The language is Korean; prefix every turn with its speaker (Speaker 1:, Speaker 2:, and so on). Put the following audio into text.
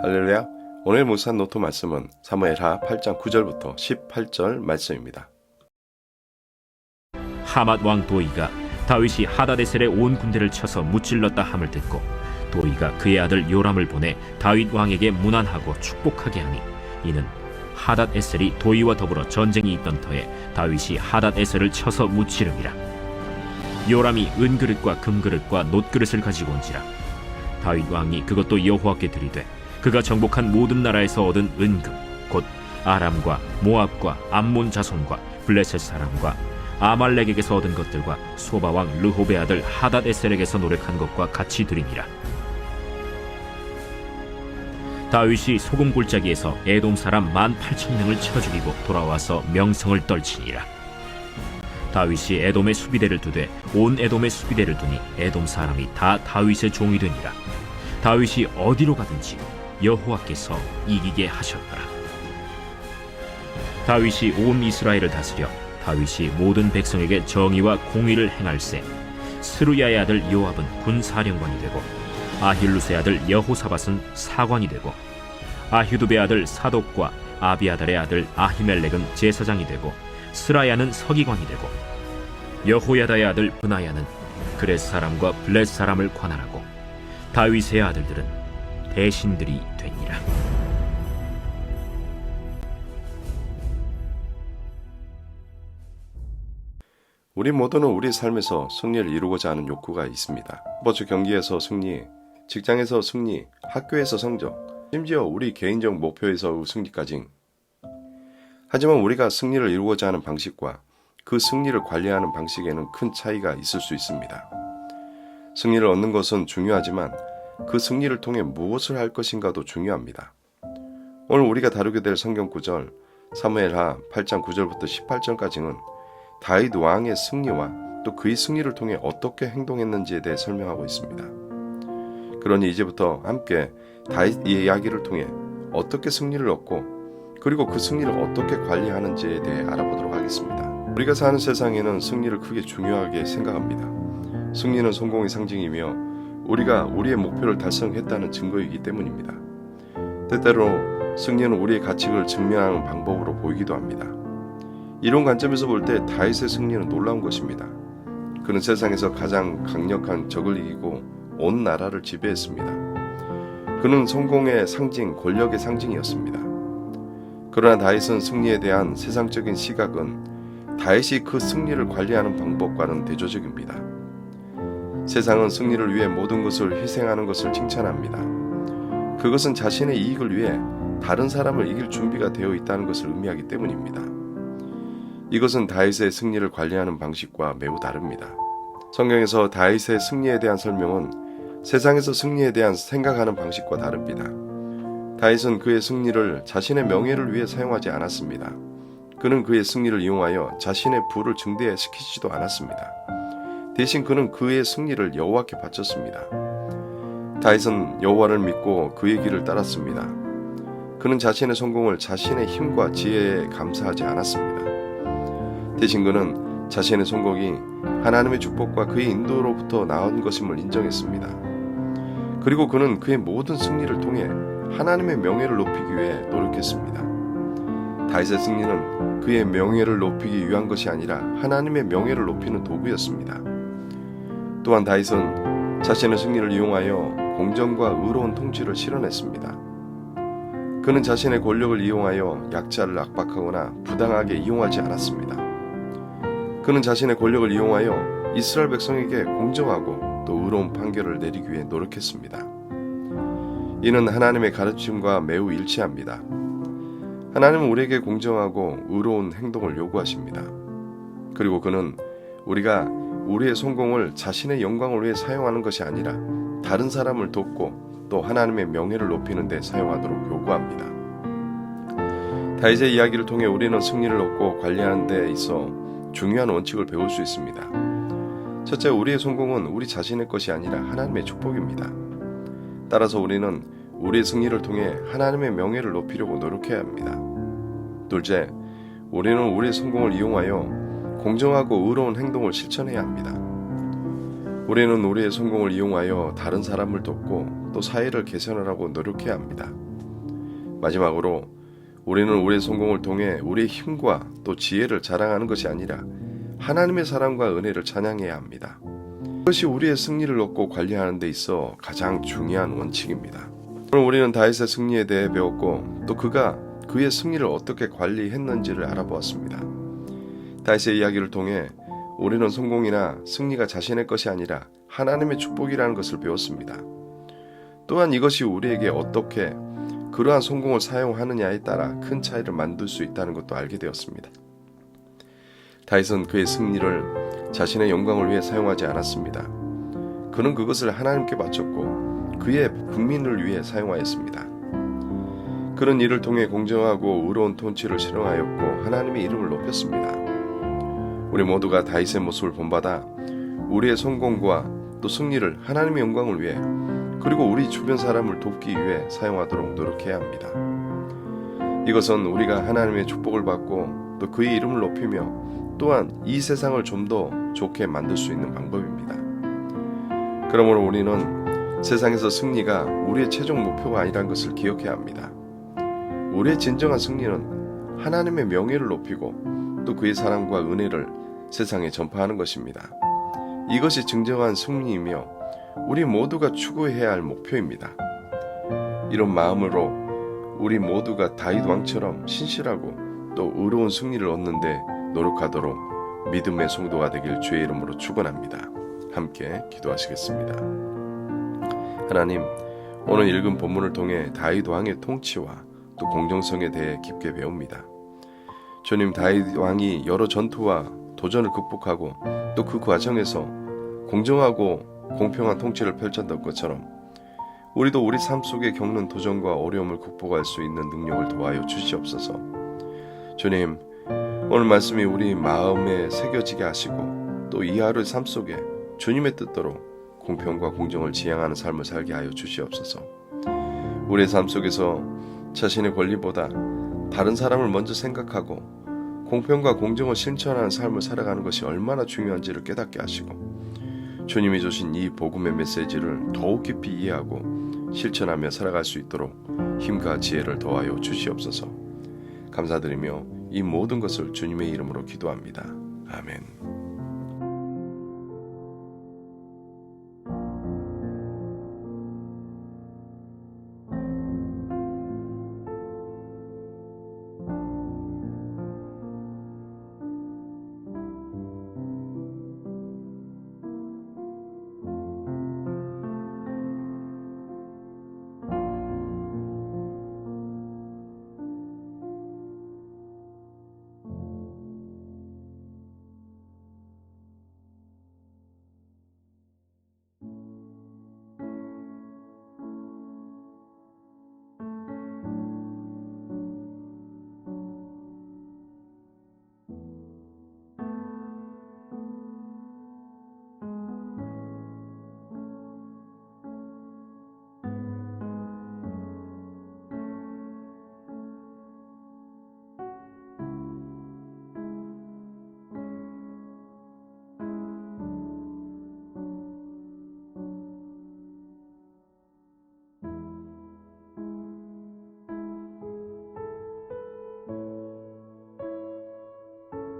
Speaker 1: 할렐루야. 오늘 묵상 노트 말씀은 사무엘하 8장 9절부터 18절 말씀입니다.
Speaker 2: 하맛 왕 도이가 다윗이 하다데셀의 온 군대를 쳐서 무찔렀다 함을 듣고 도이가 그의 아들 요람을 보내 다윗 왕에게 문안하고 축복하게 하니 이는 하닷에셀이 도이와 더불어 전쟁이 있던 터에 다윗이 하닷에셀을 쳐서 무찌름이라. 요람이 은그릇과 금그릇과 놋그릇을 가지고 온지라. 다윗 왕이 그것도 여호와께 드리되 그가 정복한 모든 나라에서 얻은 은금 곧 아람과 모압과 암몬 자손과 블레셋 사람과 아말렉에게서 얻은 것들과 소바왕 르홉의 아들 하닷에셀에게서 노력한 것과 같이 드리니라. 다윗이 소금 골짜기에서 에돔 사람 18,000명을 쳐 죽이고 돌아와서 명성을 떨치니라. 다윗이 에돔의 수비대를 두되 온 에돔의 수비대를 두니 에돔 사람이 다 다윗의 종이 되니라. 다윗이 어디로 가든지 여호와께서 이기게 하셨더라. 다윗이 온 이스라엘을 다스려 다윗이 모든 백성에게 정의와 공의를 행할세. 스루야의 아들 요압은 군사령관이 되고 아힐루스의 아들 여호사밧은 사관이 되고 아휴두베의 아들 사독과 아비아달의 아들 아히멜렉은 제사장이 되고 스라야는 서기관이 되고 여호야다의 아들 브나야는 그렛 사람과 블렛 사람을 관할하고 다윗의 아들들은 대신들이 되니라.
Speaker 1: 우리 모두는 우리 삶에서 승리를 이루고자 하는 욕구가 있습니다. 스포츠 경기에서 승리, 직장에서 승리, 학교에서 성적, 심지어 우리 개인적 목표에서 승리까지. 하지만 우리가 승리를 이루고자 하는 방식과 그 승리를 관리하는 방식에는 큰 차이가 있을 수 있습니다. 승리를 얻는 것은 중요하지만 그 승리를 통해 무엇을 할 것인가도 중요합니다. 오늘 우리가 다루게 될 성경 구절 사무엘하 8장 9절부터 18절까지는 다윗 왕의 승리와 또 그의 승리를 통해 어떻게 행동했는지에 대해 설명하고 있습니다. 그러니 이제부터 함께 다윗의 이야기를 통해 어떻게 승리를 얻고 그리고 그 승리를 어떻게 관리하는지에 대해 알아보도록 하겠습니다. 우리가 사는 세상에는 승리를 크게 중요하게 생각합니다. 승리는 성공의 상징이며 우리가 우리의 목표를 달성했다는 증거이기 때문입니다. 때때로 승리는 우리의 가치를 증명하는 방법으로 보이기도 합니다. 이런 관점에서 볼 때 다윗의 승리는 놀라운 것입니다. 그는 세상에서 가장 강력한 적을 이기고 온 나라를 지배했습니다. 그는 성공의 상징, 권력의 상징이었습니다. 그러나 다윗은 승리에 대한 세상적인 시각은 다윗이 그 승리를 관리하는 방법과는 대조적입니다. 세상은 승리를 위해 모든 것을 희생하는 것을 칭찬합니다. 그것은 자신의 이익을 위해 다른 사람을 이길 준비가 되어 있다는 것을 의미하기 때문입니다. 이것은 다윗의 승리를 관리하는 방식과 매우 다릅니다. 성경에서 다윗의 승리에 대한 설명은 세상에서 승리에 대한 생각하는 방식과 다릅니다. 다윗은 그의 승리를 자신의 명예를 위해 사용하지 않았습니다. 그는 그의 승리를 이용하여 자신의 부를 증대시키지도 않았습니다. 대신 그는 그의 승리를 여호와께 바쳤습니다. 다윗은 여호와를 믿고 그의 길을 따랐습니다. 그는 자신의 성공을 자신의 힘과 지혜에 감사하지 않았습니다. 대신 그는 자신의 성공이 하나님의 축복과 그의 인도로부터 나온 것임을 인정했습니다. 그리고 그는 그의 모든 승리를 통해 하나님의 명예를 높이기 위해 노력했습니다. 다윗의 승리는 그의 명예를 높이기 위한 것이 아니라 하나님의 명예를 높이는 도구였습니다. 또한 다윗은 자신의 승리를 이용하여 공정과 의로운 통치를 실현했습니다. 그는 자신의 권력을 이용하여 약자를 압박하거나 부당하게 이용하지 않았습니다. 그는 자신의 권력을 이용하여 이스라엘 백성에게 공정하고 또 의로운 판결을 내리기 위해 노력했습니다. 이는 하나님의 가르침과 매우 일치합니다. 하나님은 우리에게 공정하고 의로운 행동을 요구하십니다. 그리고 그는 우리가 우리의 성공을 자신의 영광을 위해 사용하는 것이 아니라 다른 사람을 돕고 또 하나님의 명예를 높이는 데 사용하도록 요구합니다. 다윗의 이야기를 통해 우리는 승리를 얻고 관리하는 데 있어 중요한 원칙을 배울 수 있습니다. 첫째, 우리의 성공은 우리 자신의 것이 아니라 하나님의 축복입니다. 따라서 우리는 우리의 승리를 통해 하나님의 명예를 높이려고 노력해야 합니다. 둘째, 우리는 우리의 성공을 이용하여 공정하고 의로운 행동을 실천해야 합니다. 우리는 우리의 성공을 이용하여 다른 사람을 돕고 또 사회를 개선하려고 노력해야 합니다. 마지막으로 우리는 우리의 성공을 통해 우리의 힘과 또 지혜를 자랑하는 것이 아니라 하나님의 사랑과 은혜를 찬양해야 합니다. 그것이 우리의 승리를 얻고 관리하는 데 있어 가장 중요한 원칙입니다. 오늘 우리는 다윗의 승리에 대해 배웠고 또 그가 그의 승리를 어떻게 관리했는지를 알아보았습니다. 다윗의 이야기를 통해 우리는 성공이나 승리가 자신의 것이 아니라 하나님의 축복이라는 것을 배웠습니다. 또한 이것이 우리에게 어떻게 그러한 성공을 사용하느냐에 따라 큰 차이를 만들 수 있다는 것도 알게 되었습니다. 다윗은 그의 승리를 자신의 영광을 위해 사용하지 않았습니다. 그는 그것을 하나님께 바쳤고 그의 국민을 위해 사용하였습니다. 그는 이를 통해 공정하고 의로운 통치를 실현하였고 하나님의 이름을 높였습니다. 우리 모두가 다윗의 모습을 본받아 우리의 성공과 또 승리를 하나님의 영광을 위해 그리고 우리 주변 사람을 돕기 위해 사용하도록 노력해야 합니다. 이것은 우리가 하나님의 축복을 받고 또 그의 이름을 높이며 또한 이 세상을 좀 더 좋게 만들 수 있는 방법입니다. 그러므로 우리는 세상에서 승리가 우리의 최종 목표가 아니라는 것을 기억해야 합니다. 우리의 진정한 승리는 하나님의 명예를 높이고 또 그의 사랑과 은혜를 세상에 전파하는 것입니다. 이것이 진정한 승리이며 우리 모두가 추구해야 할 목표입니다. 이런 마음으로 우리 모두가 다윗 왕처럼 신실하고 또 의로운 승리를 얻는 데 노력하도록 믿음의 성도가 되길 주의 이름으로 축원합니다. 함께 기도하시겠습니다. 하나님, 오늘 읽은 본문을 통해 다윗 왕의 통치와 또 공정성에 대해 깊게 배웁니다. 주님, 다윗 왕이 여러 전투와 도전을 극복하고 또 그 과정에서 공정하고 공평한 통치를 펼쳤던 것처럼 우리도 우리 삶 속에 겪는 도전과 어려움을 극복할 수 있는 능력을 도와여 주시옵소서. 주님, 오늘 말씀이 우리 마음에 새겨지게 하시고 또 이 하루의 삶 속에 주님의 뜻대로 공평과 공정을 지향하는 삶을 살게 하여 주시옵소서. 우리의 삶 속에서 자신의 권리보다 다른 사람을 먼저 생각하고 공평과 공정을 실천하는 삶을 살아가는 것이 얼마나 중요한지를 깨닫게 하시고 주님이 주신 이 복음의 메시지를 더욱 깊이 이해하고 실천하며 살아갈 수 있도록 힘과 지혜를 더하여 주시옵소서. 감사드리며 이 모든 것을 주님의 이름으로 기도합니다. 아멘.